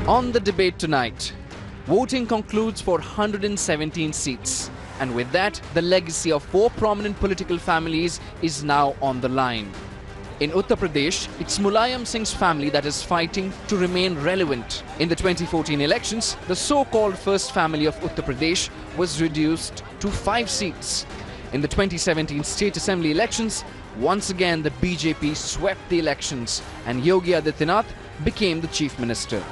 On the debate tonight, voting concludes for 117 seats. And with that, the legacy of 4 prominent political families is now on the line. In Uttar Pradesh, it's Mulayam Singh's family that is fighting to remain relevant. In the 2014 elections, the so-called first family of Uttar Pradesh was reduced to 5 seats. In the 2017 state assembly elections, once again the BJP swept the elections and Yogi Adityanath became the chief minister.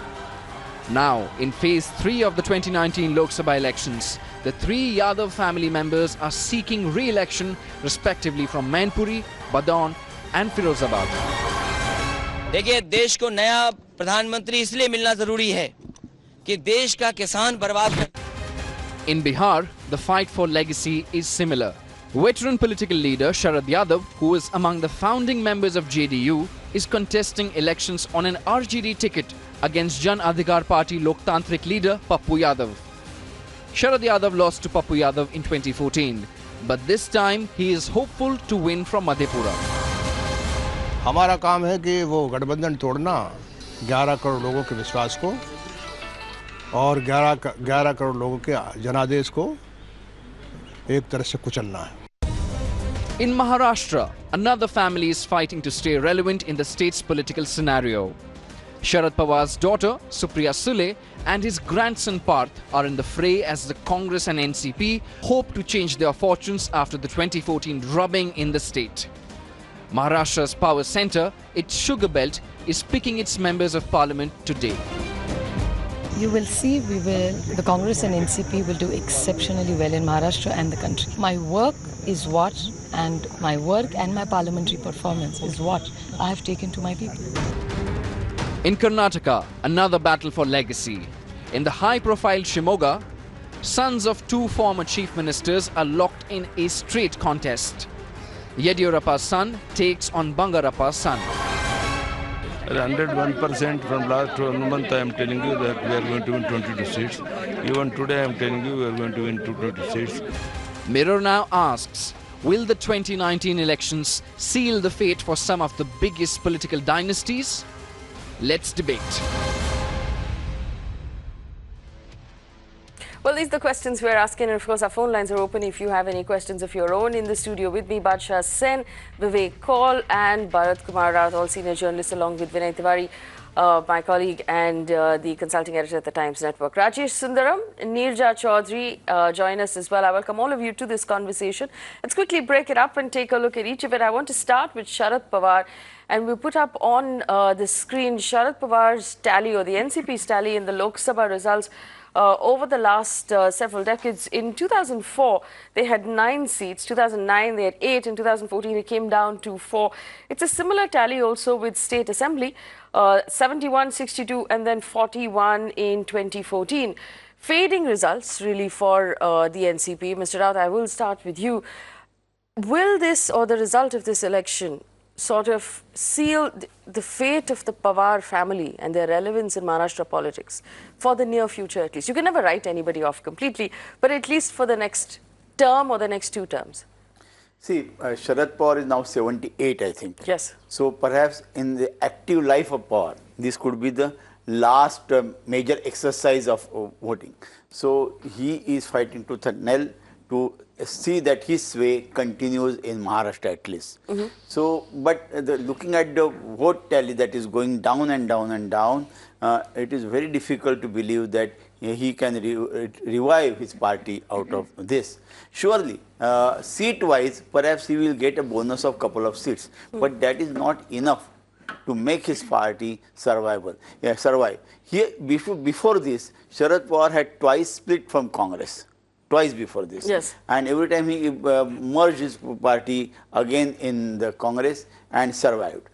Now, in phase 3 of the 2019 Lok Sabha elections, the 3 Yadav family members are seeking re-election respectively from Mainpuri, Badon and Firozabad. देखिए, देश को नया प्रधानमंत्री इसलिए मिलना जरूरी है कि देश का किसान बर्बाद है. In Bihar, the fight for legacy is similar. Veteran political leader Sharad Yadav, who is among the founding members of JDU, is contesting elections on an RJD ticket against Jan Adhikar Party Loktantrik leader Pappu Yadav. Sharad Yadav lost to Pappu Yadav in 2014, but this time he is hopeful to win from Madhepura. हमारा काम है कि वो गठबंधन तोड़ना 11 करोड़ लोगों के विश्वास को और 11 करोड़ लोगों के जनादेश को एक तरह से कुचलना है. In Maharashtra, another family is fighting to stay relevant in the state's political scenario. Sharad Pawar's daughter, Supriya Sule, and his grandson Parth are in the fray as the Congress and NCP hope to change their fortunes after the 2014 drubbing in the state. Maharashtra's power centre, its sugar belt, is picking its members of parliament today. You will see the Congress and NCP will do exceptionally well in Maharashtra and the country. My work is what, and my work and my parliamentary performance is what I have taken to my people. In Karnataka, another battle for legacy. In the high-profile Shimoga, sons of 2 former chief ministers are locked in a straight contest. Yediyurappa's son takes on Bangarappa's son. 101% from last 1 month I am telling you that we are going to win 22 seats. Even today I am telling you we are going to win 220 seats. Mirror now asks, will the 2019 elections seal the fate for some of the biggest political dynasties? Let's debate. Well, these are the questions we're asking, and of course our phone lines are open if you have any questions of your own. In the studio with me, Badshah Sen, Vivek Kaul and Bharat Kumar Raut, all senior journalists, along with Vinay Tiwari, my colleague and the consulting editor at the Times Network. Rajesh Sundaram, Neerja Chaudhary join us as well. I welcome all of you to this conversation. Let's quickly break it up and take a look at each of it. I want to start with Sharad Pawar, and we put up on the screen Sharad Pawar's tally, or the NCP's tally, in the Lok Sabha results. Over the last several decades. In 2004, they had 9 seats. 2009, they had 8. In 2014, it came down to 4. It's a similar tally also with State Assembly, 71, 62, and then 41 in 2014. Fading results, really, for the NCP. Mr. Raut, I will start with you. Will this, or the result of this election, sort of seal the fate of the Pawar family and their relevance in Maharashtra politics for the near future at least? You can never write anybody off completely, but at least for the next term or the next 2 terms. See, Sharad Pawar is now 78, I think. Yes. So perhaps in the active life of Pawar, this could be the last major exercise of voting. So he is fighting tooth and nail to see that his way continues in Maharashtra at least. So, but looking at the vote tally that is going down and down and down, it is very difficult to believe that he can revive his party out of this. Surely, seat-wise, perhaps he will get a bonus of couple of seats, but that is not enough to make his party survive. Here, before this, Sharad Pawar had twice split from Congress. Twice before this. Yes. And every time he merged his party again in the Congress and survived.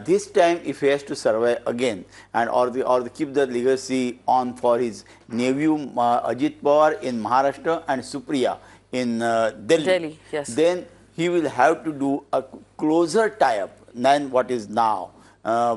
This time, if he has to survive again and or keep the legacy on for his nephew Ajit Pawar in Maharashtra and Supriya in Delhi, yes. Then he will have to do a closer tie-up than what is now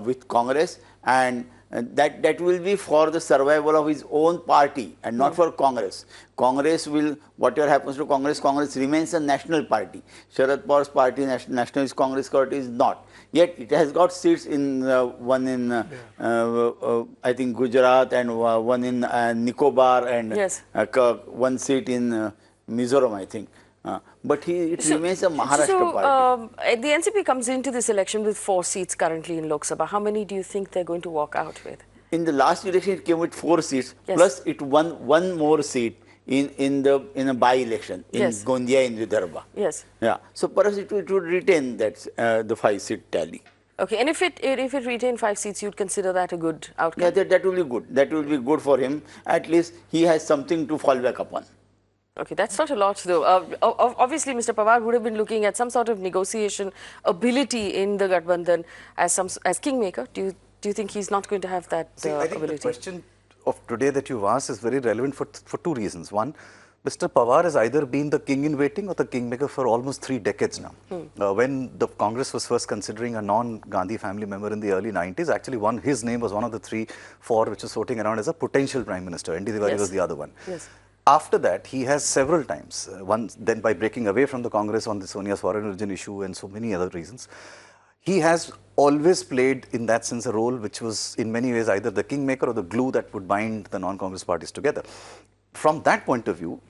with Congress, and that will be for the survival of his own party and not for Congress. Congress will, whatever happens to Congress, Congress remains a national party. Sharad Pawar's party, Nationalist Congress party, is not. Yet it has got seats in one in I think Gujarat, and one in Nicobar, and one seat in Mizoram, I think. But it remains a Maharashtra party. The NCP comes into this election with 4 seats currently in Lok Sabha. How many do you think they're going to walk out with? In the last election, it came with 4 seats, plus it won one more seat in a by-election in Gondia in Yediyurappa. Yes. Yeah. So perhaps it would retain that the 5-seat tally. Okay, and if it retained 5 seats, you'd consider that a good outcome? Yeah, that will be good. That will be good for him. At least he has something to fall back upon. Okay, that's not a lot though. Obviously, Mr. Pawar would have been looking at some sort of negotiation ability in the Gathbandhan as kingmaker. Do you think he's not going to have that I think ability? the question of today that you've asked is very relevant for 2 reasons. One, Mr. Pawar has either been the king in waiting or the kingmaker for almost 3 decades now. When the Congress was first considering a non-Gandhi family member in the early 90s, actually his name was one of the 3-4 which was floating around as a potential prime minister. N.D. Tiwari was the other one. Yes. After that, he has several times, then by breaking away from the Congress on the Sonia's foreign origin issue and so many other reasons, he has always played in that sense a role which was in many ways either the kingmaker or the glue that would bind the non-Congress parties together. From that point of view,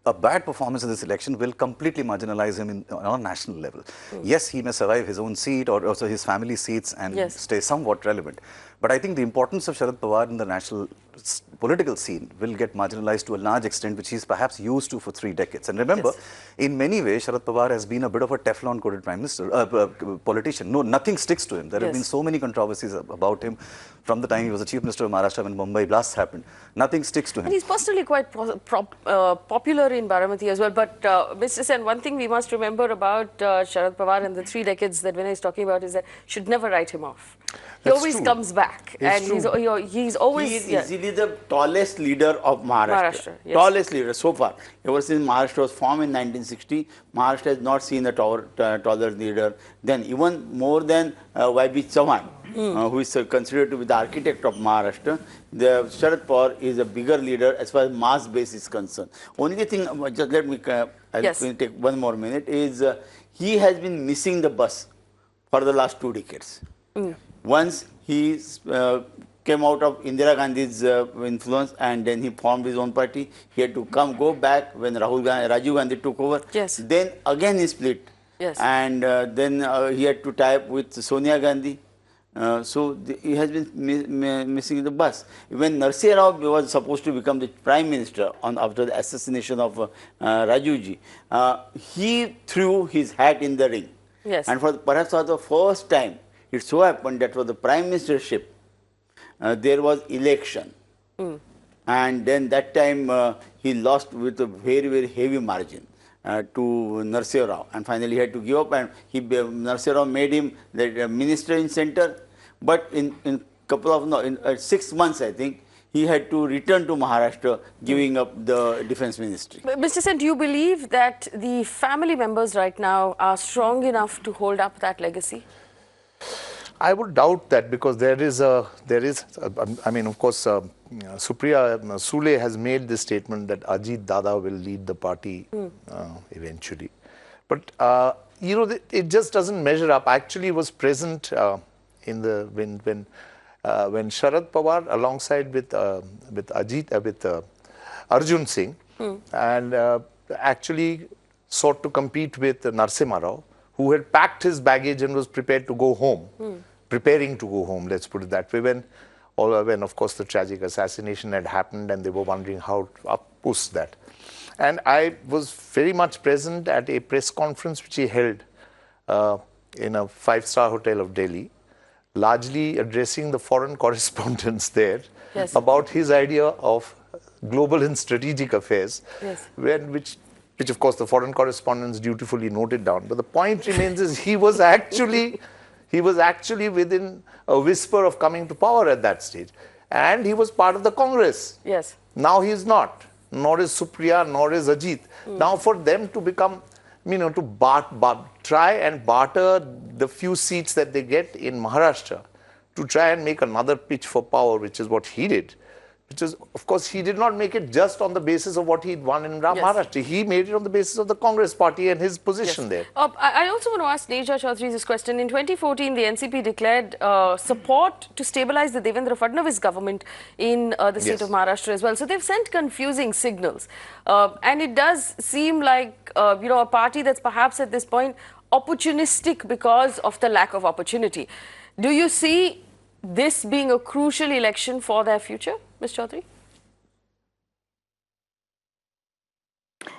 a bad performance in this election will completely marginalize him on a national level. Yes, he may survive his own seat or also his family seats and stay somewhat relevant. But I think the importance of Sharad Pawar in the national political scene will get marginalized to a large extent, which he's perhaps used to for 3 decades. And remember, in many ways, Sharad Pawar has been a bit of a Teflon-coated prime minister, politician. No, nothing sticks to him. There have been so many controversies about him from the time he was the chief minister of Maharashtra when Mumbai blasts happened. Nothing sticks to him. And he's personally quite popular in Baramati as well. But Mr. Sen, one thing we must remember about Sharad Pawar and the 3 decades that Vinay is talking about is that should never write him off. He always comes back, and he's always... He is easily the tallest leader of Maharashtra. Tallest leader so far. Ever since Maharashtra was formed in 1960, Maharashtra has not seen a taller leader. Then even more than Y.B. Chauhan, who is considered to be the architect of Maharashtra, the Sharad Pawar is a bigger leader as far as mass base is concerned. Only thing, just let me take one more minute, is he has been missing the bus for the last 2 decades. Once he came out of Indira Gandhi's influence and then he formed his own party. He had to go back when Rajiv Gandhi took over. Then again he split. And then he had to tie up with Sonia Gandhi. So he has been missing the bus. When Narsimha Rao was supposed to become the prime minister after the assassination of Rajivji, he threw his hat in the ring. And perhaps for the first time, it so happened that for the prime ministership, there was election. And then that time he lost with a very, very heavy margin to Narsimha Rao. And finally he had to give up, and Narsimha Rao made him the minister in center. But in 6 months, I think, he had to return to Maharashtra, giving up the defense ministry. But Mr. Sen, do you believe that the family members right now are strong enough to hold up that legacy? I would doubt that, because I mean, of course, Supriya Sule has made this statement that Ajit Dada will lead the party eventually. But, you know, it just doesn't measure up. I actually was present when Sharad Pawar alongside with Arjun Singh and actually sought to compete with Narsimha Rao, who had packed his baggage and was prepared to go home, preparing to go home, let's put it that way, when of course the tragic assassination had happened and they were wondering how to push that. And I was very much present at a press conference which he held in a 5-star hotel of Delhi, largely addressing the foreign correspondents there about his idea of global and strategic affairs, which of course the foreign correspondents dutifully noted down. But the point remains is he was actually within a whisper of coming to power at that stage. And he was part of the Congress. Now he is not, nor is Supriya, nor is Ajit. Now for them to become, you know, to try and barter the few seats that they get in Maharashtra to try and make another pitch for power, which is what he did. Which is, of course, he did not make it just on the basis of what he'd won in Maharashtra. He made it on the basis of the Congress party and his position there. I also want to ask Neja Chaudhary this question. In 2014, the NCP declared support to stabilize the Devendra Fadnavis government in the state of Maharashtra as well. So they've sent confusing signals. And it does seem like, a party that's perhaps at this point opportunistic because of the lack of opportunity. Do you see this being a crucial election for their future, Ms. Chaudhary?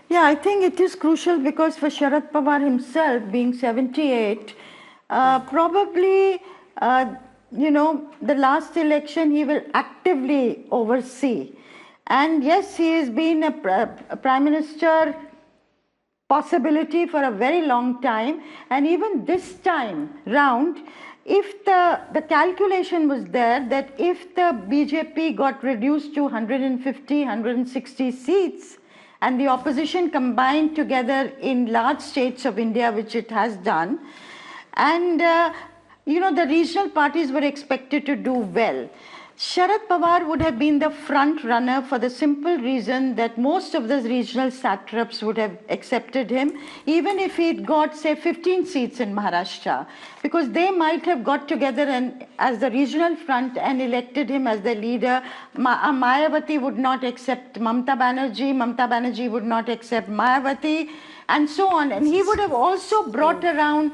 Yeah, I think it is crucial because for Sharad Pawar himself, being 78, probably, the last election he will actively oversee. And yes, he has been a Prime Minister possibility for a very long time. And even this time round, if the calculation was there that if the BJP got reduced to 150, 160 seats and the opposition combined together in large states of India, which it has done, and the regional parties were expected to do well. Sharad Pawar would have been the front runner for the simple reason that most of the regional satraps would have accepted him, even if he'd got, say, 15 seats in Maharashtra, because they might have got together and as the regional front and elected him as the leader. Mayawati would not accept Mamta Banerjee would not accept Mayawati, and so on. And he would have also brought around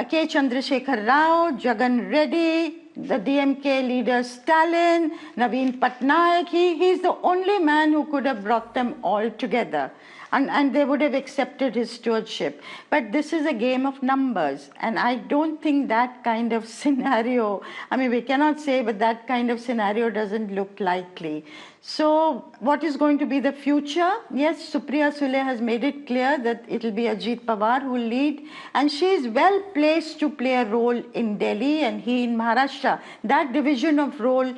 K. Chandrasekhar Rao, Jagan Reddy, the DMK leader Stalin, Naveen Patnaik. He's the only man who could have brought them all together. And they would have accepted his stewardship. But this is a game of numbers. And I don't think that kind of scenario, I mean, we cannot say, but that kind of scenario doesn't look likely. So what is going to be the future? Yes, Supriya Sule has made it clear that it will be Ajit Pawar who will lead. And she is well placed to play a role in Delhi and he in Maharashtra. That division of roles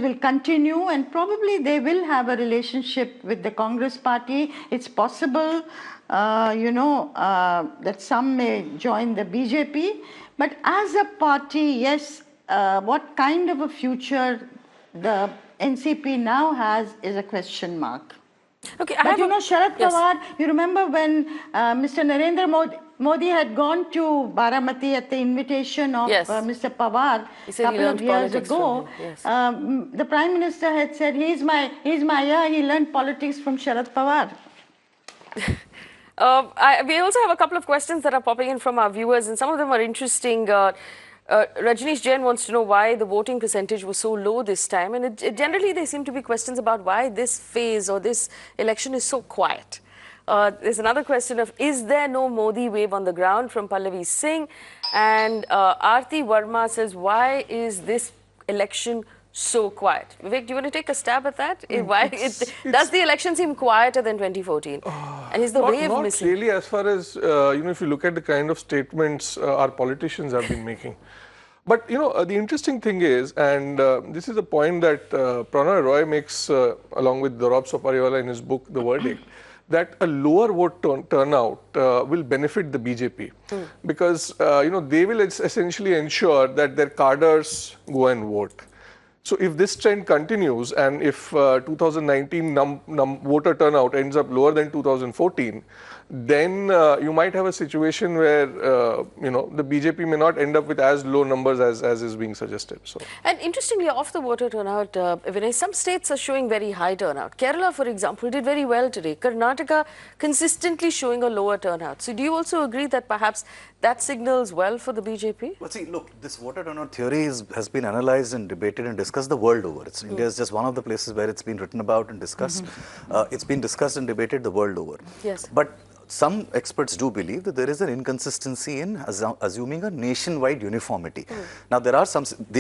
will continue, and probably they will have a relationship with the Congress party. It's possible, that some may join the BJP. But as a party, yes, what kind of a future the NCP now has is a question mark. Okay, but Sharad Pawar, you remember when Mr. Narendra Modi had gone to Baramati at the invitation of Mr. Pawar a couple of years ago. The Prime Minister had said, he's my he learned politics from Sharad Pawar. We also have a couple of questions that are popping in from our viewers, and some of them are interesting. Rajneesh Jain wants to know why the voting percentage was so low this time, and generally there seem to be questions about why this phase or this election is so quiet. There's another question of, is there no Modi wave on the ground, from Pallavi Singh? And Aarti Verma says, why is this election so quiet? Vivek, do you want to take a stab at that? Does the election seem quieter than 2014? And is the wave missing? Not really, as far as, if you look at the kind of statements our politicians have been making. But, the interesting thing is, and this is a point that Pranay Roy makes along with Dorab Sopariwala in his book, The Verdict, that a lower vote turnout will benefit the BJP because, they will essentially ensure that their cadres go and vote. So if this trend continues and if 2019 voter turnout ends up lower than 2014, then you might have a situation where, the BJP may not end up with as low numbers as is being suggested. So. And interestingly, off the voter turnout, Vinay, some states are showing very high turnout. Kerala, for example, did very well today. Karnataka consistently showing a lower turnout. So do you also agree that perhaps that signals well for the BJP? Well, see, look, this voter turnout theory has been analyzed and debated and discussed the world over. India is just one of the places where it's been written about and discussed. It's been discussed and debated the world over. Yes. But some experts do believe that there is an inconsistency in assuming a nationwide uniformity. Now, the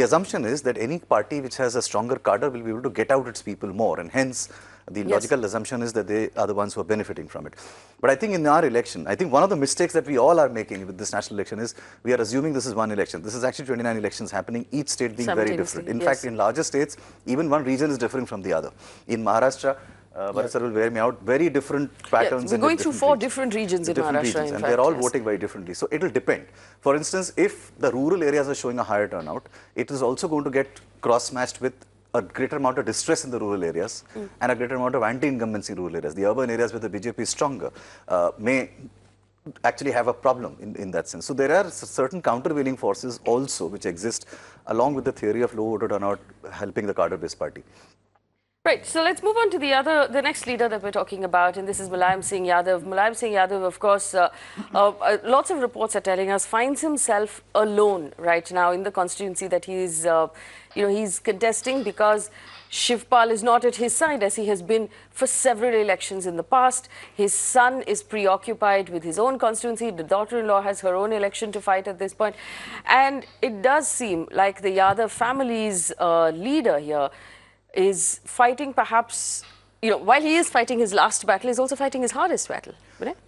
assumption is that any party which has a stronger cadre will be able to get out its people more, and hence the logical assumption is that they are the ones who are benefiting from it. But I think in our election, I think one of the mistakes that we all are making with this national election is we are assuming this is one election. This is actually 29 elections happening, each state being very different. In fact, in larger states, even one region is different from the other. In Maharashtra, Bharat sir will wear me out. Very different patterns. We're going through four different regions in Maharashtra, and they're all voting very differently. So it will depend. For instance, if the rural areas are showing a higher turnout, it is also going to get cross-matched with a greater amount of distress in the rural areas and a greater amount of anti-incumbency in rural areas. The urban areas where the BJP is stronger may actually have a problem in that sense. So there are certain countervailing forces also which exist along with the theory of low voter turnout helping the cadre-based party. Right, so let's move on to the next leader that we're talking about, and this is Mulayam Singh Yadav. Mulayam Singh Yadav, of course, lots of reports are telling us, finds himself alone right now in the constituency that he's, he's contesting, because Shivpal is not at his side, as he has been for several elections in the past. His son is preoccupied with his own constituency. The daughter-in-law has her own election to fight at this point. And it does seem like the Yadav family's leader here is fighting, perhaps, while he is fighting his last battle, he's also fighting his hardest battle.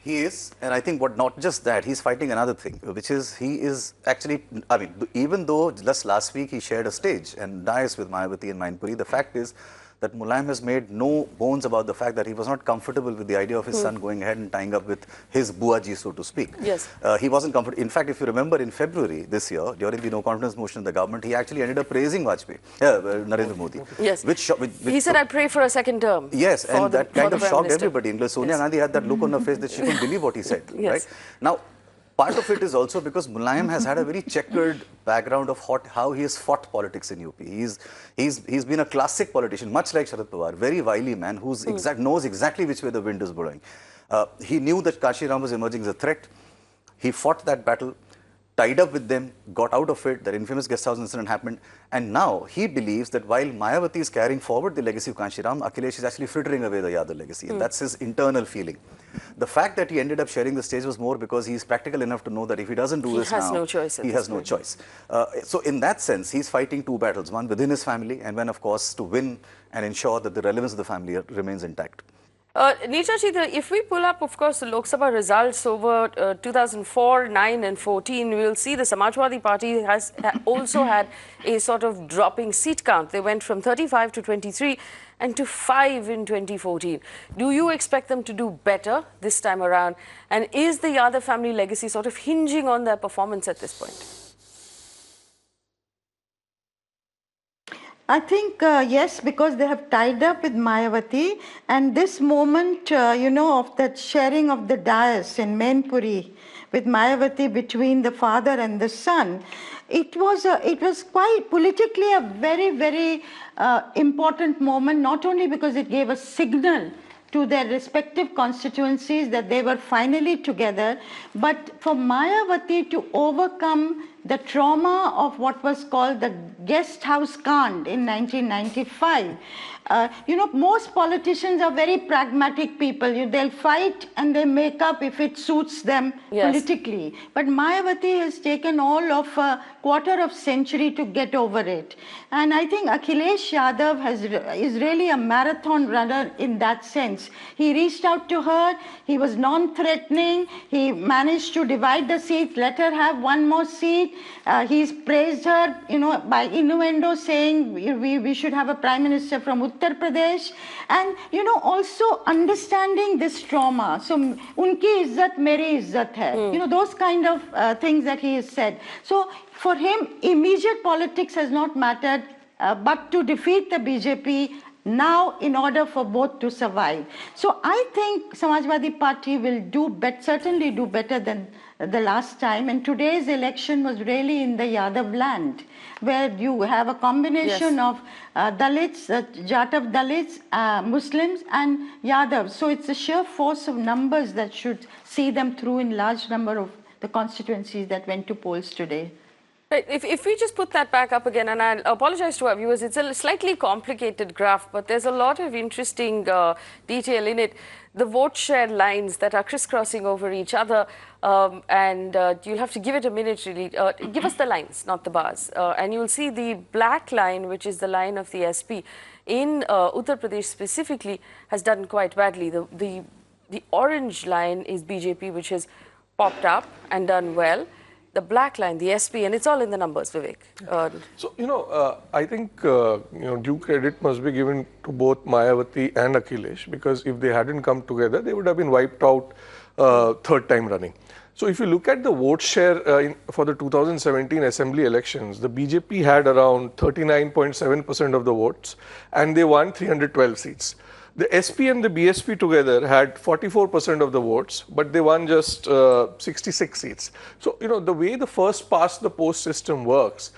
He is, and I think not just that, he's fighting another thing, which is he is actually, I mean, even though just last week he shared a stage and dais with Mayawati and Mainpuri, the fact is that Mulayam has made no bones about the fact that he was not comfortable with the idea of his son going ahead and tying up with his buaji, so to speak. Yes. He wasn't comfortable. In fact, if you remember in February this year, during the no confidence motion in the government, he actually ended up praising Vajpayee, Narendra Modi. Yes. Which he said, I pray for a second term. Yes, and that kind of shocked everybody. Including Sonia Gandhi had that look on her face that she couldn't believe what he said. Yes. Right? Now, part of it is also because Mulayam has had a very checkered background of how he has fought politics in UP. He's been a classic politician, much like Sharad Pawar, very wily man who's knows exactly which way the wind is blowing. He knew that Kashiram was emerging as a threat. He fought that battle, tied up with them, got out of it. That infamous guest house incident happened. And now he believes that while Mayawati is carrying forward the legacy of Kashiram, Akhilesh is actually frittering away the Yadav legacy. And that's his internal feeling. The fact that he ended up sharing the stage was more because he's practical enough to know that if he doesn't do this now, he has no choice. So in that sense, he's fighting two battles, one within his family and one, of course, to win and ensure that the relevance of the family remains intact. Neetaji, if we pull up, of course, the Lok Sabha results over 2004, 9 and 14, we will see the Samajwadi Party has also had a sort of dropping seat count. They went from 35 to 23 and to 5 in 2014. Do you expect them to do better this time around? And is the Yadav family legacy sort of hinging on their performance at this point? I think, yes, because they have tied up with Mayawati, and this moment, of that sharing of the dais in Mainpuri with Mayawati between the father and the son, it was quite politically a very, very important moment, not only because it gave a signal to their respective constituencies that they were finally together, but for Mayawati to overcome the trauma of what was called the guest house Kand in 1995. Most politicians are very pragmatic people. They'll fight and they make up if it suits them politically. But Mayawati has taken all of a quarter of century to get over it. And I think Akhilesh Yadav is really a marathon runner in that sense. He reached out to her. He was non-threatening. He managed to divide the seats, let her have one more seat. He's praised her, by innuendo, saying we should have a prime minister from Uttar Pradesh, and also understanding this trauma. So, unki izzat meri izzat hai. Those kind of things that he has said. So, for him, immediate politics has not mattered, but to defeat the BJP now in order for both to survive. So I think Samajwadi Party will certainly do better than the last time. And today's election was really in the Yadav land, where you have a combination of Dalits, Jatav Dalits, Muslims and Yadavs. So it's a sheer force of numbers that should see them through in large number of the constituencies that went to polls today. Right. If we just put that back up again, and I apologize to our viewers, it's a slightly complicated graph, but there's a lot of interesting detail in it. The vote share lines that are crisscrossing over each other, and you'll have to give it a minute really. Give us the lines, not the bars. And you'll see the black line, which is the line of the SP, in Uttar Pradesh specifically, has done quite badly. The orange line is BJP, which has popped up and done well. the black line, the SP, and it's all in the numbers, Vivek. So, I think, due credit must be given to both Mayawati and Akhilesh, because if they hadn't come together, they would have been wiped out third time running. So, if you look at the vote share for the 2017 assembly elections, the BJP had around 39.7% of the votes, and they won 312 seats. The SP and the BSP together had 44% of the votes, but they won just 66 seats. So, the way the first past the post system works,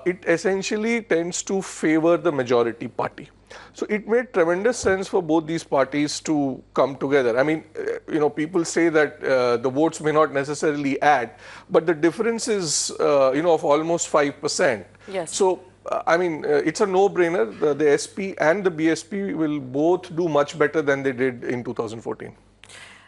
it essentially tends to favor the majority party. So, it made tremendous sense for both these parties to come together. I mean, people say that the votes may not necessarily add, but the difference is, of almost 5%. Yes. So, it's a no-brainer. The SP and the BSP will both do much better than they did in 2014.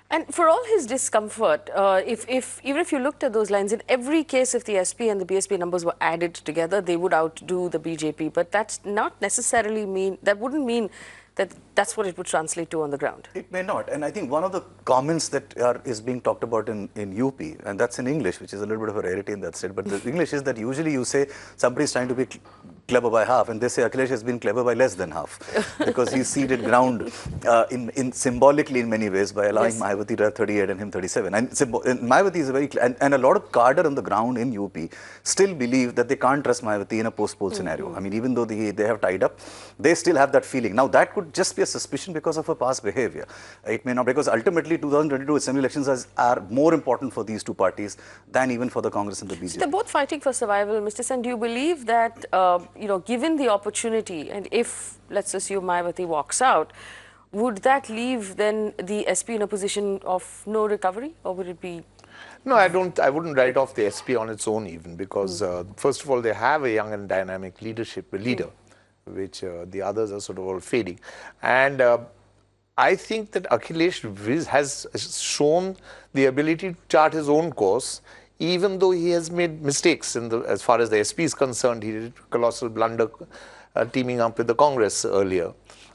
And for all his discomfort, even if you looked at those lines, in every case, if the SP and the BSP numbers were added together, they would outdo the BJP. But that's not necessarily that wouldn't mean that that's what it would translate to on the ground. It may not. And I think one of the comments that is being talked about in UP, and that's in English, which is a little bit of a rarity in that state, but the English is that usually you say somebody's trying to be clever by half, and they say Akhilesh has been clever by less than half, because he's ceded ground in symbolically in many ways by allowing Mayawati to have 38 and him 37. And Mayawati is a very, and a lot of cadre on the ground in UP still believe that they can't trust Mayawati in a post-poll scenario. I mean, even though they have tied up, they still have that feeling. Now, that could just be a suspicion because of her past behavior. It may not, because ultimately 2022 assembly elections are more important for these two parties than even for the Congress and the BJP. So they're both fighting for survival, Mr. Sen. Do you believe that, given the opportunity, and if, let's assume, Mayawati walks out, would that leave then the SP in a position of no recovery, or would it be? No, I wouldn't write off the SP on its own even, because first of all, they have a young and dynamic leader, which the others are sort of all fading. And I think that Akhilesh has shown the ability to chart his own course, even though he has made mistakes as far as the SP is concerned. He did a colossal blunder teaming up with the Congress earlier,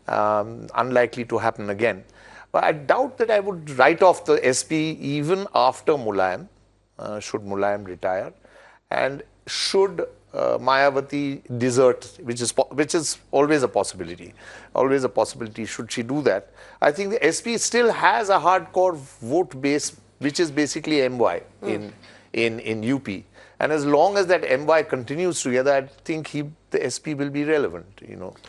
unlikely to happen again. But I doubt that I would write off the SP even after Mulayam, should Mulayam retire, and should Mayawati desert, which is always a possibility. Always a possibility should she do that. I think the SP still has a hardcore vote base, which is basically MY in UP. And as long as that MY continues together, I think the SP will be relevant,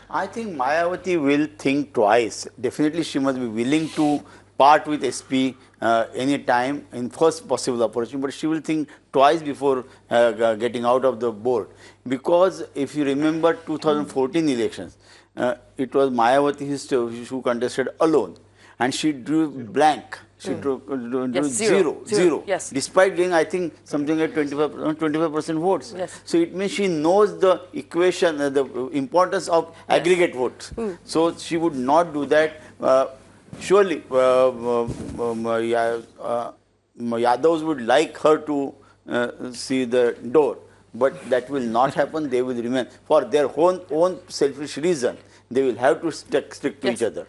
I think Mayawati will think twice. Definitely she must be willing to part with SP any time in first possible opportunity, but she will think twice before getting out of the board. Because if you remember 2014 elections, it was Mayawati who contested alone, and she drew blank. She drew zero. Yes. Despite getting, I think, something like 25% votes. Yes. So it means she knows the equation, the importance of aggregate votes. So she would not do that. Surely, Yadavs would like her to see the door, but that will not happen. They will remain for their own selfish reason. They will have to stick to each other.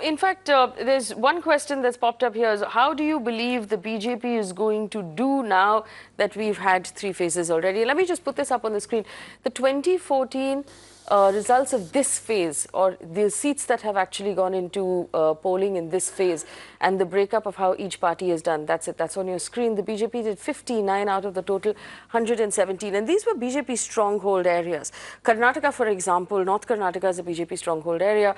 In fact, there's one question that's popped up here. Is how do you believe the BJP is going to do now that we've had 3 phases already? Let me just put this up on the screen. The 2014 results of this phase, or the seats that have actually gone into polling in this phase, and the breakup of how each party has done. That's it. That's on your screen. The BJP did 59 out of the total 117. And these were BJP stronghold areas. Karnataka, for example, North Karnataka is a BJP stronghold area.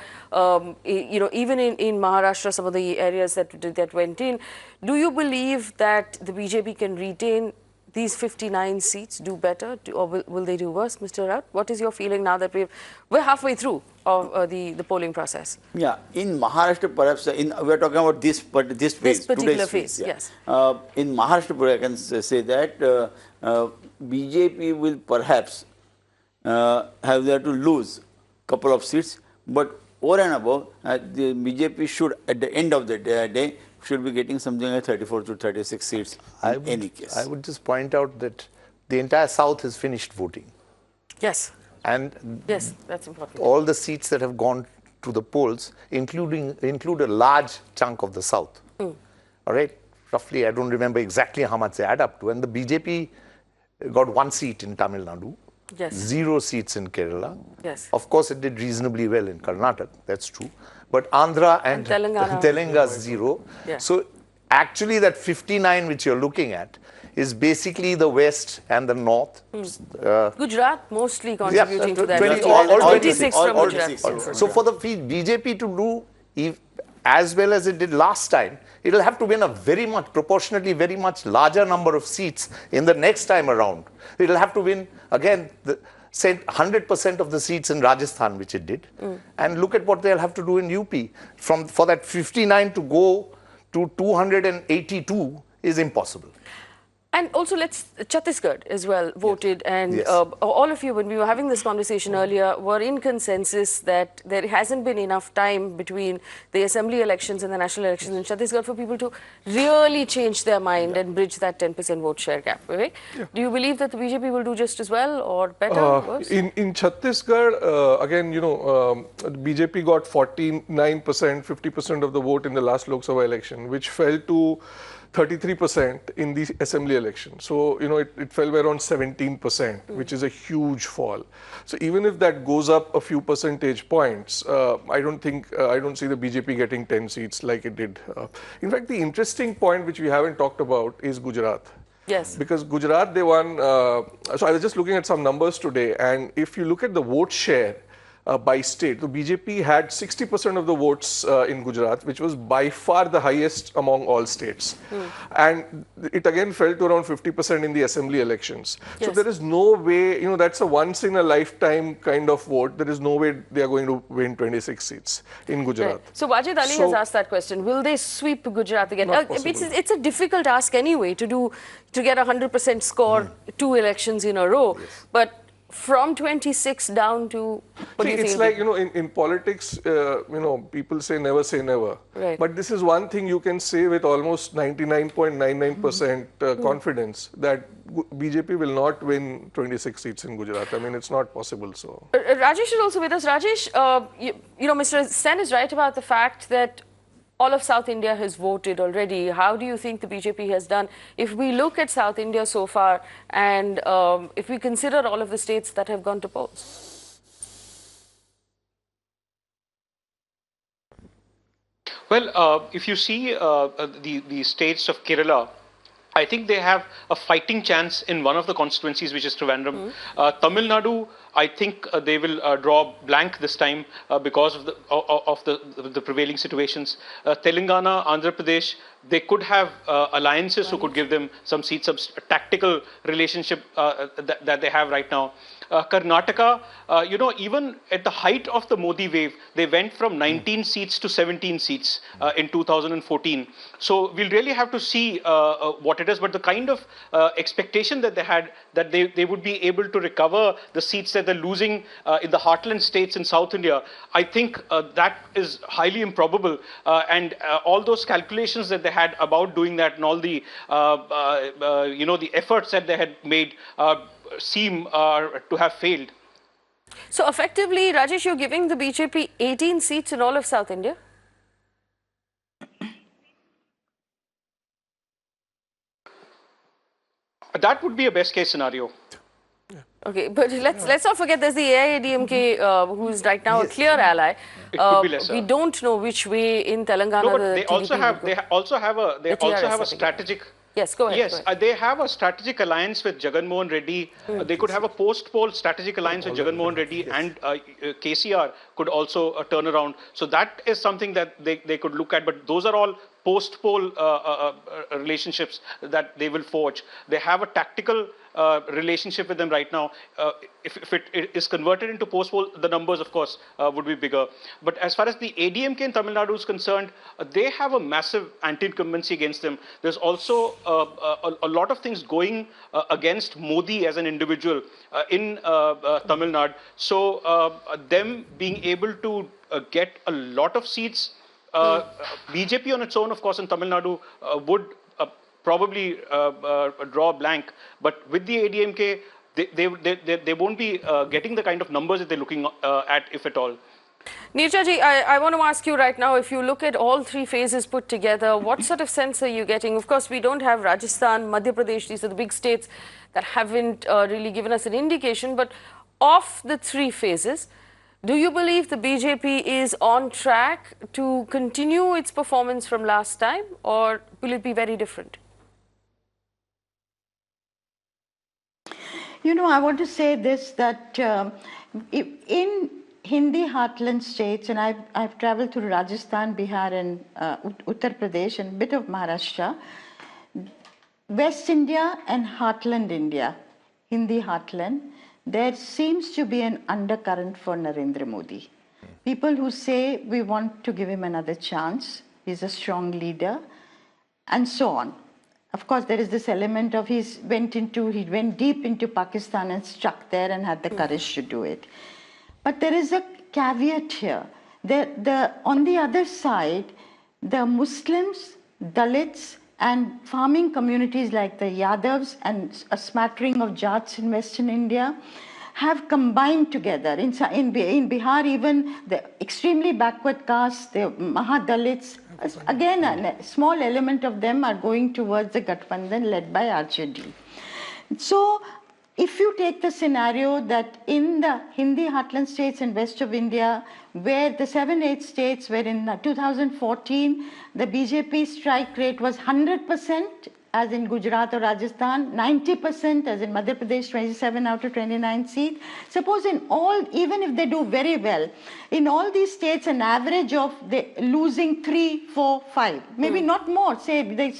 Even in Maharashtra, some of the areas that went in. Do you believe that the BJP can retain these 59 seats, do better, or will they do worse, Mr. Raut? What is your feeling now that we're halfway through of the polling process? Yeah, in Maharashtra, perhaps we're talking about this phase, this particular phase. Yeah. Yes. In Maharashtra, I can say that BJP will perhaps have there to lose couple of seats, but over and above, the BJP should, at the end of the day, should be getting something like 34 to 36 seats in any case. I would just point out that the entire South has finished voting. Yes. And yes, that's important. All the seats that have gone to the polls include a large chunk of the South. All right? Roughly, I don't remember exactly how much they add up to. And the BJP got 1 seat in Tamil Nadu. Yes. 0 seats in Kerala. Yes. Of course, it did reasonably well in Karnataka, that's true. But Andhra and Telangana 0. Yeah. So actually that 59 which you're looking at is basically the west and the north. Gujarat mostly contributing to that. 26 from Gujarat. So for the BJP to do as well as it did last time, it will have to win a proportionately very much larger number of seats in the next time around. It will have to win, again, 100% of the seats in Rajasthan, which it did. And look at what they'll have to do in UP. For that 59 to go to 282 is impossible. And also, Chhattisgarh as well voted, and Yes. all of you, when we were having this conversation earlier, were in consensus that there hasn't been enough time between the assembly elections and the national elections in Chhattisgarh for people to really change their mind and bridge that 10% vote share gap. Vivek, do you believe that the BJP will do just as well or better or worse? In Chhattisgarh, again, BJP got 49%, 50% of the vote in the last Lok Sabha election, which fell to 33% in the assembly election. So, it fell by around 17%, which is a huge fall. So even if that goes up a few percentage points, I don't see the BJP getting 10 seats like it did. In fact, the interesting point which we haven't talked about is Gujarat. Yes. Because Gujarat, they won, so I was just looking at some numbers today, and if you look at the vote share, by state. The BJP had 60% of the votes in Gujarat, which was by far the highest among all states. And it again fell to around 50% in the assembly elections. Yes. So there is no way, that's a once in a lifetime kind of vote. There is no way they are going to win 26 seats in Gujarat. Right. So Wajid Ali has asked that question. Will they sweep Gujarat again? It's a difficult ask anyway to get a 100% score 2 elections in a row. Yes. But from 26 down to what do you think? It's like, in politics, people say never say never. Right. But this is one thing you can say with almost 99.99% confidence, that BJP will not win 26 seats in Gujarat. I mean, it's not possible. So Rajesh is also with us. Rajesh, Mr. Sen is right about the fact that all of South India has voted already. How do you think the BJP has done? If we look at South India so far, and if we consider all of the states that have gone to polls? Well, if you see the states of Kerala, I think they have a fighting chance in one of the constituencies, which is Trivandrum. Tamil Nadu, I think they will draw blank this time because of the prevailing situations. Telangana, Andhra Pradesh, they could have alliances who could give them some seats, some tactical relationship that they have right now. Karnataka, even at the height of the Modi wave, they went from 19 seats to 17 seats in 2014. So we'll really have to see what it is. But the kind of expectation that they had, that they would be able to recover the seats that they're losing in the heartland states in South India, I think that is highly improbable. And all those calculations that they had about doing that, and all the the efforts that they had made seem to have failed. So effectively, Rajesh, you're giving the BJP 18 seats in all of South India? That would be a best case scenario. Okay, but let's not forget there's the AIADMK who is right now a clear ally. It could be lesser. We don't know which way in Telangana. No, but they also have a strategic. Yes, go ahead. Yes, go ahead. they have a strategic alliance with Jagan Mohan Reddy. They could have a post-poll strategic alliance with Jagan Mohan Reddy, and KCR could also turn around. So that is something that they could look at. But those are all post-poll relationships that they will forge. They have a tactical relationship with them right now. If it is converted into post-poll, the numbers, of course, would be bigger. But as far as the ADMK in Tamil Nadu is concerned, they have a massive anti-incumbency against them. There's also a lot of things going against Modi as an individual in Tamil Nadu. So them being able to get a lot of seats, BJP on its own, of course, in Tamil Nadu would probably draw a blank, but with the ADMK, they won't be getting the kind of numbers that they're looking at, if at all. Neerja ji, I want to ask you right now, if you look at all three phases put together, what sort of sense are you getting? Of course, we don't have Rajasthan, Madhya Pradesh, these are the big states that haven't really given us an indication, but of the three phases, do you believe the BJP is on track to continue its performance from last time, or will it be very different? You know, I want to say this, that in Hindi heartland states, and I've traveled through Rajasthan, Bihar and Uttar Pradesh and a bit of Maharashtra, West India and heartland India, Hindi heartland, there seems to be an undercurrent for Narendra Modi. People who say we want to give him another chance, he's a strong leader, and so on. Of course, there is this element of he went deep into Pakistan and stuck there and had the courage to do it. But there is a caveat here. On the other side, the Muslims, Dalits, and farming communities like the Yadavs and a smattering of Jats in Western India have combined together. In Bihar, even the extremely backward castes, the Mahadalits, again, a small element of them are going towards the Gathbandhan led by RJD. So, if you take the scenario that in the Hindi heartland states and west of India, where the 7-8 states where in 2014, the BJP strike rate was 100%, as in Gujarat or Rajasthan, 90% as in Madhya Pradesh, 27 out of 29 seats. Suppose in all, even if they do very well, in all these states an average of losing 3, 4, 5, maybe not more, say they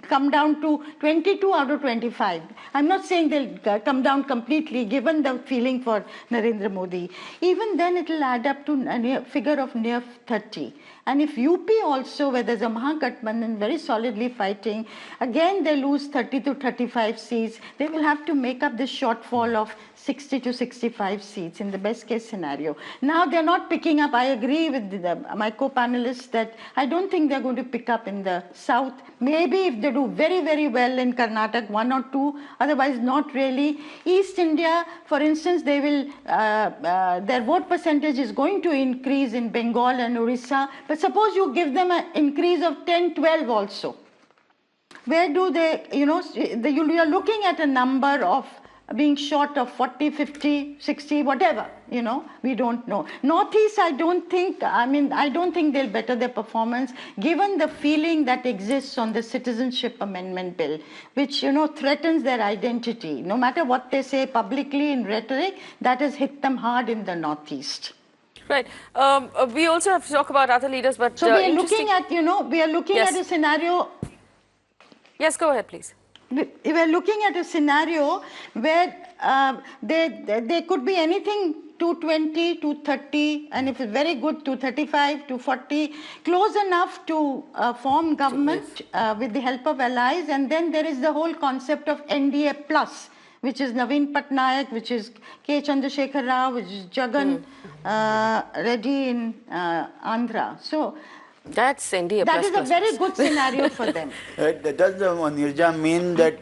come down to 22 out of 25. I'm not saying they'll come down completely given the feeling for Narendra Modi. Even then it will add up to a figure of near 30. And if UP also, where there's a Mahagathbandhan very solidly fighting, again they lose 30 to 35 seats, they will have to make up this shortfall of 60 to 65 seats in the best case scenario. Now they're not picking up, I agree with my co-panelists that I don't think they're going to pick up in the south. Maybe if they do very, very well in Karnataka, 1 or 2, otherwise not really. East India, for instance, they will, their vote percentage is going to increase in Bengal and Orissa, but suppose you give them an increase of 10, 12 also. Where do they, you are looking at a number of being short of 40, 50, 60, whatever, we don't know. Northeast, I don't think they'll better their performance, given the feeling that exists on the Citizenship Amendment Bill, which, threatens their identity. No matter what they say publicly in rhetoric, that has hit them hard in the Northeast. Right. We also have to talk about other leaders, but so we are looking at, a scenario. Yes, go ahead, please. We are looking at a scenario where there could be anything 220, 230, and if it's very good, 235, 240, close enough to form government with the help of allies. And then there is the whole concept of NDA plus, which is Naveen Patnaik, which is K. Chandrasekhar Rao, which is Jagan Reddy in Andhra. So that's NDA that is a very good scenario for them. Does Nirja mean that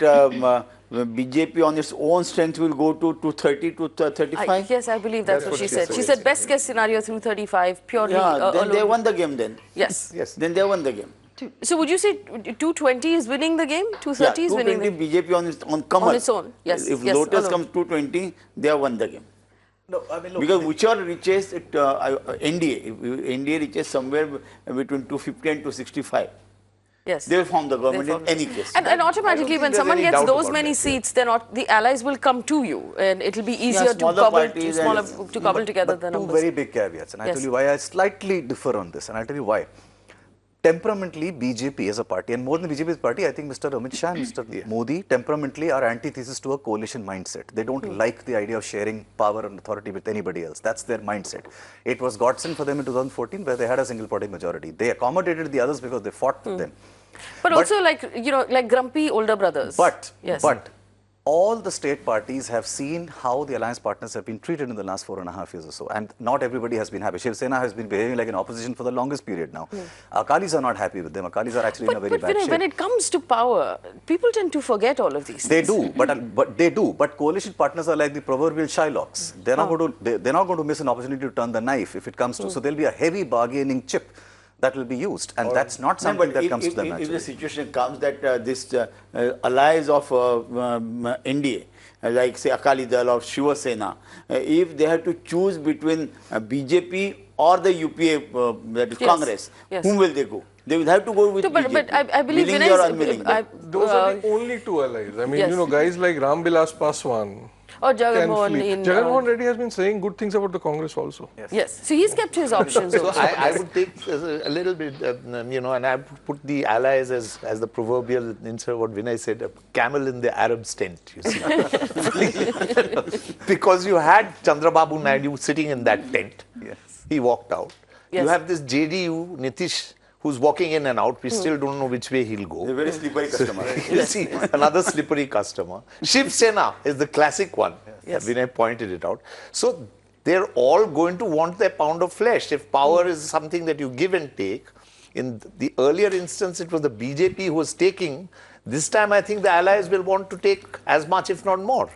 BJP on its own strength will go to 230 to 35? Yes, I believe that's what she said. She said best case scenario through 35 purely. Yeah, then they won the game then. Yes. Yes. Then they won the game. So would you say 220 is winning the game? 230 is winning the game? BJP on its own. Yes. If Lotus comes 220, they have won the game. No, I mean, look, because whichever reaches it, NDA, if NDA reaches somewhere between 250 and 265, yes, they will form the government in any case. And automatically, when someone gets those many seats, then the allies will come to you, and it will be easier to cobble together the numbers. Two very big caveats, and I'll tell you why I slightly differ on this, and I'll tell you why. Temperamentally, BJP as a party, and more than BJP's party, I think Mr. Amit Shah and Mr. Modi temperamentally are antithesis to a coalition mindset. They don't like the idea of sharing power and authority with anybody else. That's their mindset. It was godsend for them in 2014 where they had a single party majority. They accommodated the others because they fought with them. But also like grumpy older brothers. But all the state parties have seen how the alliance partners have been treated in the last 4.5 years or so. And not everybody has been happy. Shiv Sena has been behaving like an opposition for the longest period now. Akalis are not happy with them. Akalis are actually in a very bad shape. When it comes to power, people tend to forget all of these things. They do. But coalition partners are like the proverbial Shylocks. They're not going to miss an opportunity to turn the knife if it comes to. So there'll be a heavy bargaining chip that will be used, and that's not something that comes to them naturally. If the situation comes that this allies of India, like say Akali Dal or Shiva Sena, if they have to choose between BJP or the UPA, that is Congress, whom will they go? They will have to go with BJP. But I believe willingly or unwillingly. Those are the only two allies. I mean, guys like Ram Vilas Paswan. Or Jagan Reddy has been saying good things about the Congress also. Yes. So he's kept his options So also. I would take a little bit, and I put the allies as the proverbial, instead of what Vinay said, a camel in the Arab's tent, you see. Because you had Chandrababu Naidu sitting in that tent. Yes. He walked out. Yes. You have this JDU, Nitish, who's walking in and out. We still don't know which way he'll go. A very slippery customer. You see, another slippery customer. Shiv Sena is the classic one. Vinay pointed it out. So they're all going to want their pound of flesh. If power is something that you give and take, in the earlier instance, it was the BJP who was taking. This time, I think the allies will want to take as much, if not more.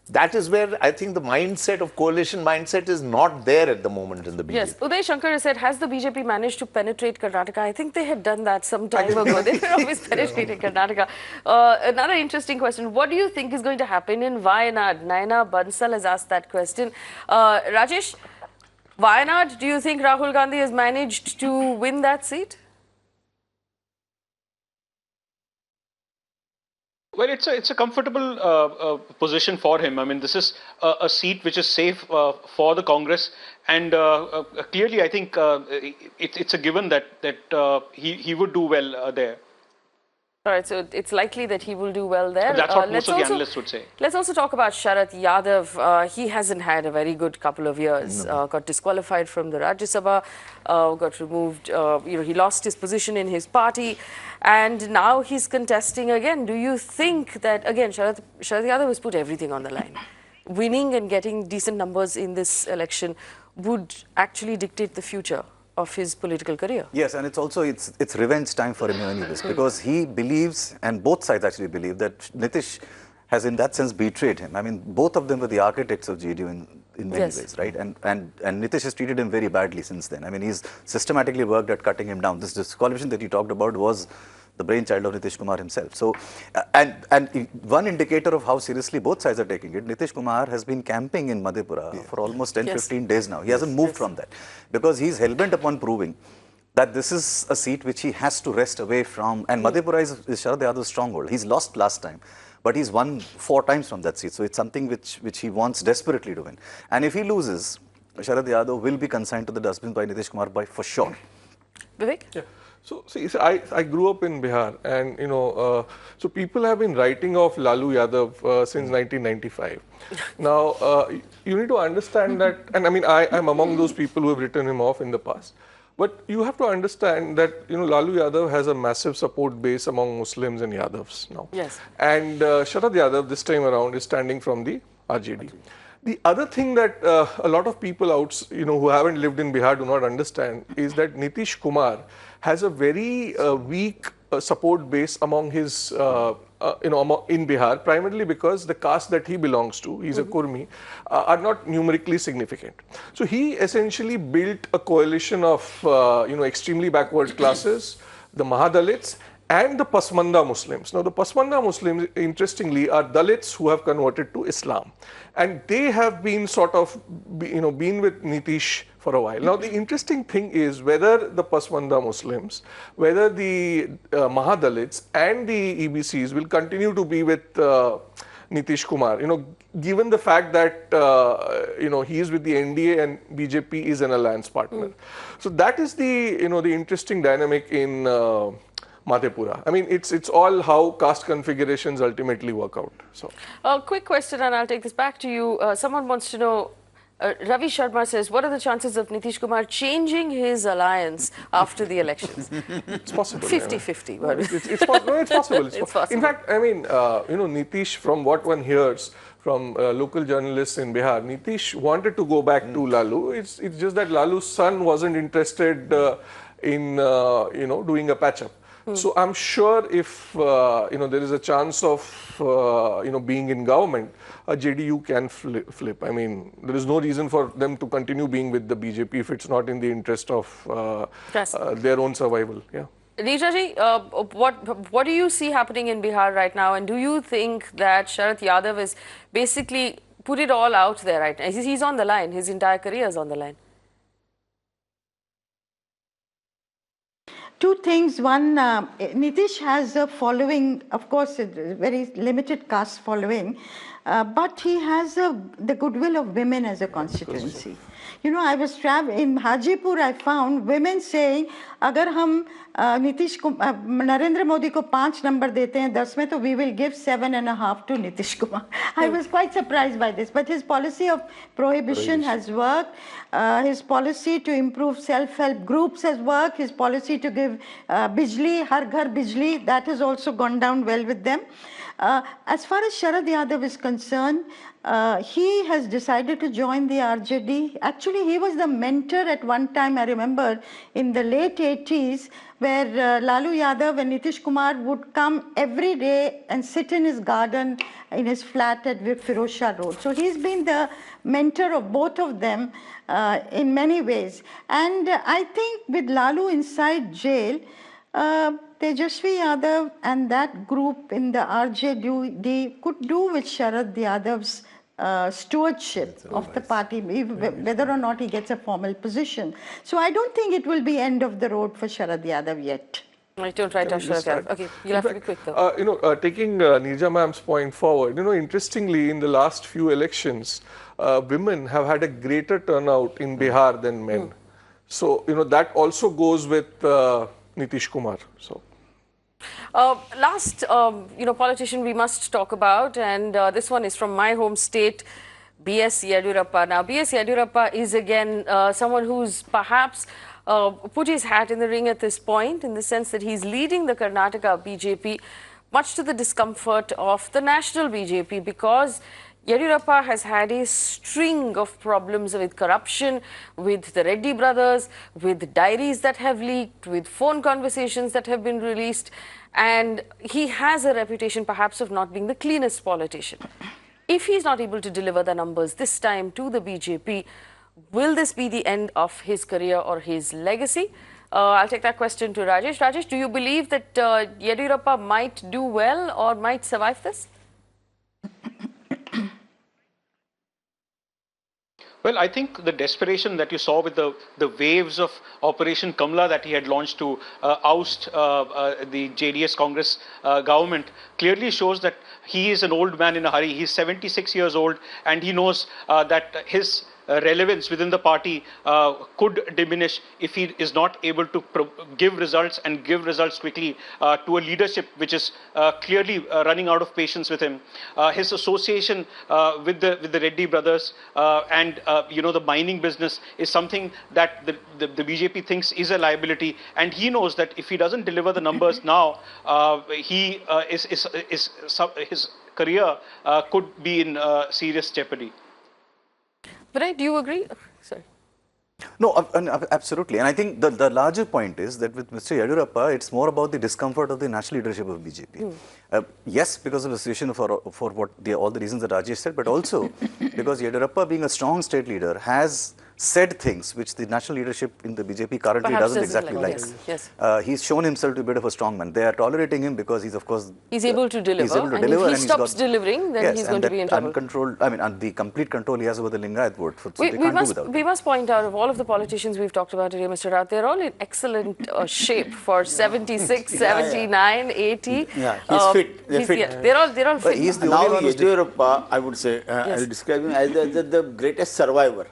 That is where I think the mindset of coalition mindset is not there at the moment in the BJP. Yes, Uday Shankar said, has the BJP managed to penetrate Karnataka? I think they had done that some time ago. They were always penetrating Karnataka. Another interesting question. What do you think is going to happen in Wayanad? Naina Bansal has asked that question. Rajesh, Wayanad, do you think Rahul Gandhi has managed to win that seat? Well, it's a comfortable position for him. I mean, this is a seat which is safe for the Congress, and clearly, I think it's a given that he would do well there. All right, so it's likely that he will do well there. That's what most of the analysts would say. Let's also talk about Sharad Yadav. He hasn't had a very good couple of years. Got disqualified from the Rajya Sabha, got removed. He lost his position in his party, and now he's contesting again. Do you think that, again, Sharad Yadav has put everything on the line? Winning and getting decent numbers in this election would actually dictate the future of his political career. Yes, and it's also it's revenge time for him in any ways, because he believes, and both sides actually believe, that Nitish has in that sense betrayed him. I mean, both of them were the architects of JDU in many ways, right? And Nitish has treated him very badly since then. I mean, he's systematically worked at cutting him down. This disqualification that you talked about was the brainchild of Nitish Kumar himself. So, and one indicator of how seriously both sides are taking it, Nitish Kumar has been camping in Madhepura for almost 10-15 days now. He hasn't moved from that, because he's hell-bent upon proving that this is a seat which he has to wrest away from. And Madhepura is Sharad Yadav's stronghold. He's lost last time, but he's won 4 times from that seat. So it's something which he wants desperately to win. And if he loses, Sharad Yadav will be consigned to the dustbin by Nitish Kumar for sure. Vivek? Yeah. So, see, I grew up in Bihar, and so people have been writing off Lalu Yadav since 1995. Now, you need to understand that, and I mean, I'm among those people who have written him off in the past. But you have to understand that Lalu Yadav has a massive support base among Muslims and Yadavs now. Yes. And Sharad Yadav this time around is standing from the RJD. The other thing that a lot of people who haven't lived in Bihar do not understand is that Nitish Kumar has a very weak support base among his, in Bihar, primarily because the caste that he belongs to, he's a Kurmi, are not numerically significant. So he essentially built a coalition of, extremely backward classes, the Mahadalits, and the Pasmanda Muslims. Now, the Pasmanda Muslims, interestingly, are Dalits who have converted to Islam. And they have been sort of, been with Nitish for a while. Now, the interesting thing is whether the Pasmanda Muslims, whether the Mahadalits and the EBCs will continue to be with Nitish Kumar, given the fact that, he is with the NDA and BJP is an alliance partner. So that is the, the interesting dynamic in Madhepura. I mean, it's all how caste configurations ultimately work out. So, a quick question, and I'll take this back to you. Someone wants to know, Ravi Sharma says, what are the chances of Nitish Kumar changing his alliance after the elections? It's possible. 50-50. No, it's possible. It's possible. In fact, I mean, Nitish, from what one hears from local journalists in Bihar, Nitish wanted to go back to Lalu. It's just that Lalu's son wasn't interested in, doing a patch-up. So I'm sure if there is a chance of being in government, a JDU can flip. I mean, there is no reason for them to continue being with the BJP if it's not in the interest of their own survival. Yeah. Rijaji, what do you see happening in Bihar right now, and do you think that Sharad Yadav is basically put it all out there right now? He's on the line. His entire career is on the line. Two things. One, Nitish has a following, of course, a very limited caste following, but he has the goodwill of women as a constituency. I was traveling in Hajipur. I found women saying, "Agar hum Nitish Kumar, Narendra Modi ko 5 number dete hain 10 mein, to we will give 7.5 to Nitish Kumar." I was quite surprised by this, but his policy of prohibition has worked. His policy to improve self-help groups has worked. His policy to give bijli, har ghar bijli, that has also gone down well with them. As far as Sharad Yadav is concerned, he has decided to join the RJD. Actually, he was the mentor at one time, I remember, in the late 80s, where Lalu Yadav and Nitish Kumar would come every day and sit in his garden, in his flat at Firozshah Road. So he's been the mentor of both of them in many ways. And I think with Lalu inside jail, Tejasvi Yadav and that group in the RJD could do with Sharad Yadav's stewardship of the party, whether or not he gets a formal position. So I don't think it will be end of the road for Sharad Yadav yet. I don't write down Sharad Yadav. Okay, you'll have to be quick though. Taking Neerja ma'am's point forward, interestingly, in the last few elections, women have had a greater turnout in Bihar than men. So, that also goes with Nitish Kumar. So. Last, politician we must talk about, and this one is from my home state, B.S. Yediyurappa. Now, B.S. Yediyurappa is again someone who's perhaps put his hat in the ring at this point, in the sense that he's leading the Karnataka BJP, much to the discomfort of the national BJP, because Yediyurappa has had a string of problems with corruption, with the Reddy brothers, with diaries that have leaked, with phone conversations that have been released, and he has a reputation perhaps of not being the cleanest politician. If he's not able to deliver the numbers this time to the BJP, will this be the end of his career or his legacy? I'll take that question to Rajesh. Rajesh, do you believe that Yediyurappa might do well or might survive this? Well, I think the desperation that you saw with the waves of Operation Kamla that he had launched to oust the JDS Congress government clearly shows that he is an old man in a hurry. He's 76 years old, and he knows that his relevance within the party could diminish if he is not able to give results and give results quickly to a leadership which is clearly running out of patience with him. His association with the Reddy brothers and the mining business is something that the BJP thinks is a liability, and he knows that if he doesn't deliver the numbers now, his career could be in serious jeopardy. Vinay, do you agree? Sorry. No, absolutely. And I think the larger point is that with Mr. Yediyurappa, it's more about the discomfort of the national leadership of BJP. Yes, because of the situation for all the reasons that Rajesh said, but also because Yediyurappa, being a strong state leader, has said things which the national leadership in the BJP currently doesn't exactly like. Yes. He's shown himself to be a bit of a strong man. They are tolerating him because he's, of course, he's able to deliver. He's able to and deliver, if he stops delivering, then he's going to be in trouble. Uncontrolled, the complete control he has over the Lingayat vote. So they can't do without we must point out, of all of the politicians we've talked about today, Mr. Rath, they're all in excellent shape for 76, 79, 80. Yeah, he's fit. They're fit. Yeah, they're all fit. He's the now Yediyurappa, I would say, I'll describe him as the greatest survivor.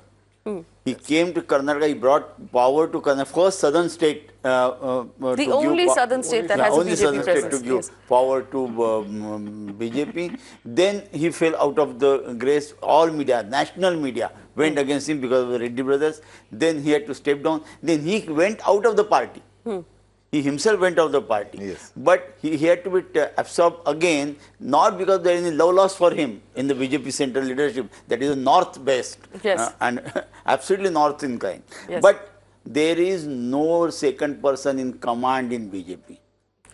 He came to Karnataka, he brought power to Karnataka, first southern state. The only southern state that has a BJP presence. To give power to BJP. Then he fell out of the grace, all media, national media, went against him because of the Reddy brothers. Then he had to step down. Then he went out of the party. He himself went out of the party. Yes. But he had to be absorbed again, not because there is any love loss for him in the BJP central leadership. That is north-based and absolutely north inclined. Yes. But there is no second person in command in BJP.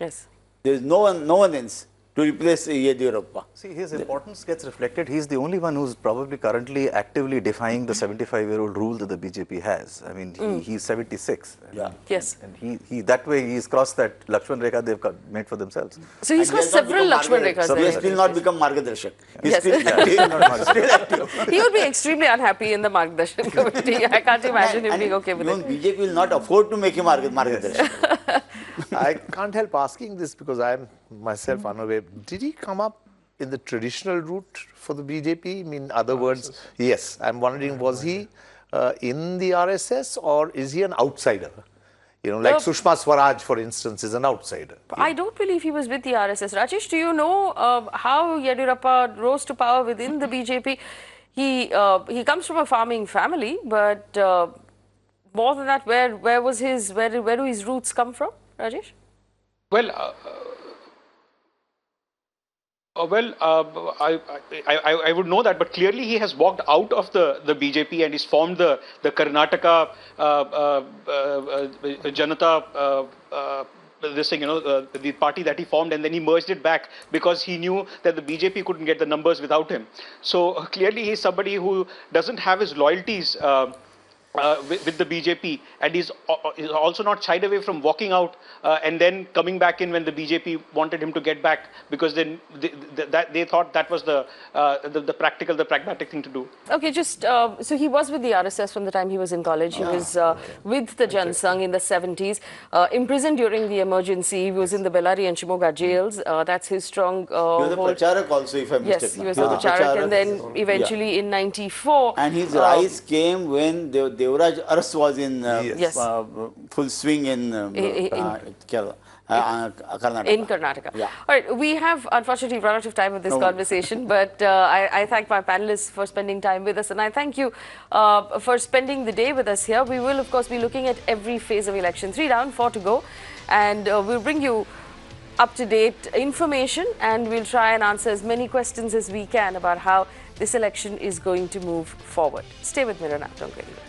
Yes. There is no one else to replace Yediyurappa. See, his importance gets reflected. He's the only one who's probably currently actively defying the 75-year-old rule that the BJP has. I mean, he's 76. Yeah. Yes. And he that way he's crossed that Lakshman Rekha they've made for themselves. So he's got several Lakshman Rekhas. He has still not become Margadarshak. He's Yes. still active. He would be extremely unhappy in the Margdarshan committee. I can't imagine him being okay with it. BJP will not afford to make him Margadarshak. I can't help asking this because I am myself unaware. Did he come up in the traditional route for the BJP? I mean, in other words, yes. I'm wondering, was he in the RSS or is he an outsider? You know, like Sushma Swaraj, for instance, is an outsider. I don't believe he was with the RSS. Rajesh, do you know how Yediyurappa rose to power within the BJP? He comes from a farming family, but more than that, where do his roots come from, Rajesh? Well, I would know that, but clearly he has walked out of the BJP and he's formed the Karnataka Janata this thing, the party that he formed, and then he merged it back because he knew that the BJP couldn't get the numbers without him. So clearly he's somebody who doesn't have his loyalties with the BJP, and he's also not shied away from walking out and then coming back in when the BJP wanted him to get back, because then they thought that was the pragmatic thing to do. Okay, so he was with the RSS from the time he was in college. He was with the Jan Sangh in the 70s, imprisoned during the emergency. He was in the Bellary and Shimoga jails. That's his strong he was a Pracharak also, if I'm mistaken. Yes, he was a Pracharak, and then eventually in 94. And his rise came when Devraj Ars was in full swing in Kerala. Karnataka. In Karnataka. Yeah. All right, we have unfortunately run out of time with this conversation, but I thank my panelists for spending time with us, and I thank you for spending the day with us here. We will, of course, be looking at every phase of election. 3 down, 4 to go, and we'll bring you up-to-date information, and we'll try and answer as many questions as we can about how this election is going to move forward. Stay with Mirror now. Don't go anywhere.